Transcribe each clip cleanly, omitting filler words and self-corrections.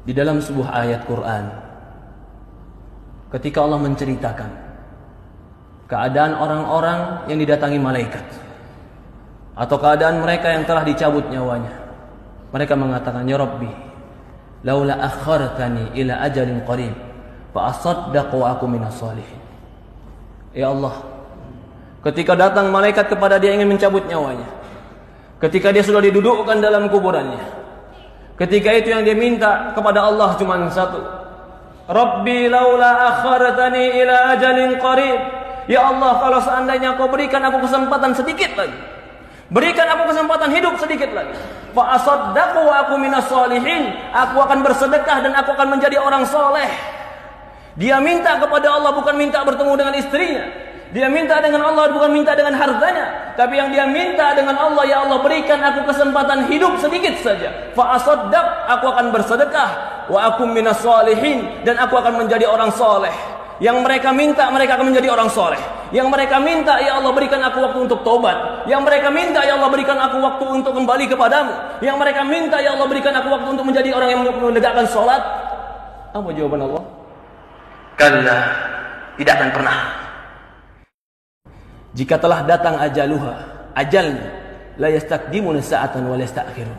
Di dalam sebuah ayat Quran, ketika Allah menceritakan keadaan orang-orang yang didatangi malaikat, atau keadaan mereka yang telah dicabut nyawanya, mereka mengatakan, ya Rabbi, laula akhartani ila ajalin qarib fa asaddaq wa aku minas shalihin. Ya Allah, ketika datang malaikat kepada dia ingin mencabut nyawanya, ketika dia sudah didudukkan dalam kuburannya, ketika itu yang dia minta kepada Allah cuma satu, Rabbi laula akhartani ila ajalin qarib. Ya Allah, kalau seandainya kau berikan aku kesempatan sedikit lagi, berikan aku kesempatan hidup sedikit lagi, fa asaddaq wa aku minas shalihin, aku akan bersedekah dan aku akan menjadi orang soleh. Dia minta kepada Allah bukan minta bertemu dengan istrinya, dia minta dengan Allah bukan minta dengan hartanya, tapi yang dia minta dengan Allah, ya Allah berikan aku kesempatan hidup sedikit saja, fa asaddaq, aku akan bersedekah, wa aku minas shalihin, dan aku akan menjadi orang soleh. Yang mereka minta, mereka akan menjadi orang soleh. Yang mereka minta, ya Allah berikan aku waktu untuk tobat. Yang mereka minta, ya Allah berikan aku waktu untuk kembali kepadamu. Yang mereka minta, ya Allah berikan aku waktu untuk menjadi orang yang menegakkan sholat. Apa jawaban Allah? Kalla, tidak akan pernah. Jika telah datang ajaluha, ajalnya, la yastakdimuna sa'atan wa la yastakhirun.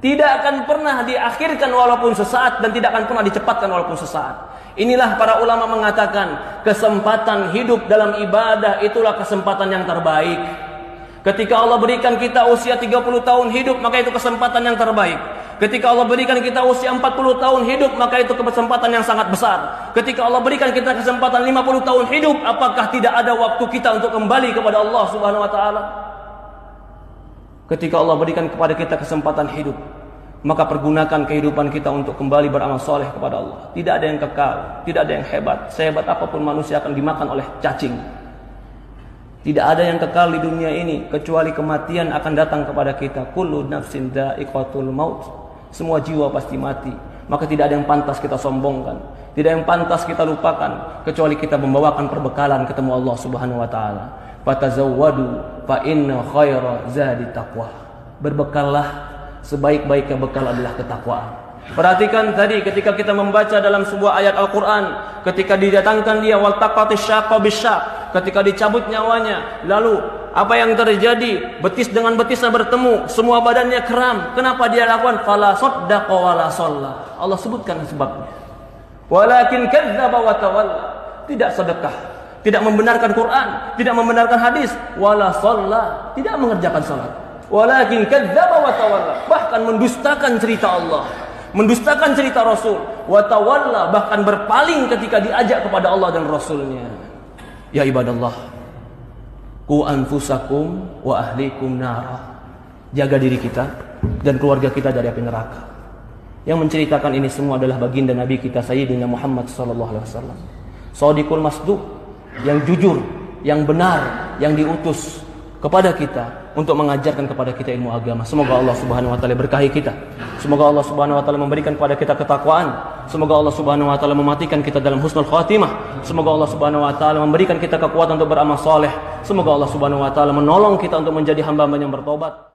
Tidak akan pernah diakhirkan walaupun sesaat, dan tidak akan pernah dicepatkan walaupun sesaat. Inilah para ulama mengatakan, kesempatan hidup dalam ibadah itulah kesempatan yang terbaik. Ketika Allah berikan kita usia 30 tahun hidup, maka itu kesempatan yang terbaik. Ketika Allah berikan kita usia 40 tahun hidup, maka itu kesempatan yang sangat besar. Ketika Allah berikan kita kesempatan 50 tahun hidup, apakah tidak ada waktu kita untuk kembali kepada Allah Subhanahu wa taala? Ketika Allah berikan kepada kita kesempatan hidup, maka pergunakan kehidupan kita untuk kembali beramal soleh kepada Allah. Tidak ada yang kekal, tidak ada yang hebat. Sehebat apapun manusia akan dimakan oleh cacing. Tidak ada yang kekal di dunia ini kecuali kematian akan datang kepada kita. Kullu nafsin dha'iqatul maut. Semua jiwa pasti mati. Maka tidak ada yang pantas kita sombongkan, tidak ada yang pantas kita lupakan, kecuali kita membawakan perbekalan ketemu Allah Subhanahu wa taala. Fatazawwadu fa inna khaira zadi taqwa. Berbekallah, sebaik-baiknya bekal adalah ketakwaan. Perhatikan tadi ketika kita membaca dalam sebuah ayat Al-Quran, ketika didatangkan dia waltaqatis syaqqa bisyaq, ketika dicabut nyawanya, lalu apa yang terjadi? Betis dengan betisnya bertemu, semua badannya kram. Kenapa dia lakukan? Fala saddaqa wala shalla. Allah sebutkan sebabnya. Walakin kadzdzaba wa tawalla. Tidak sedekah, tidak membenarkan Quran, tidak membenarkan hadis, wala shalla, tidak mengerjakan salat. Walakin kadzdzaba wa tawalla, bahkan mendustakan cerita Allah, mendustakan cerita Rasul, wa tawalla, bahkan berpaling ketika diajak kepada Allah dan Rasulnya. Ya ibadallah, qu anfusakum wa ahlikum nara. Jaga diri kita dan keluarga kita dari api neraka. Yang menceritakan ini semua adalah baginda Nabi kita Sayyidina Muhammad sallallahu alaihi wasallam. Shadiqul masduq, yang jujur, yang benar, yang diutus kepada kita untuk mengajarkan kepada kita ilmu agama. Semoga Allah Subhanahu wa taala berkahi kita. Semoga Allah Subhanahu wa taala memberikan kepada kita ketakwaan. Semoga Allah Subhanahu wa taala mematikan kita dalam husnul khatimah. Semoga Allah Subhanahu wa taala memberikan kita kekuatan untuk beramal saleh. Semoga Allah Subhanahu wa taala menolong kita untuk menjadi hamba-hamba yang bertobat.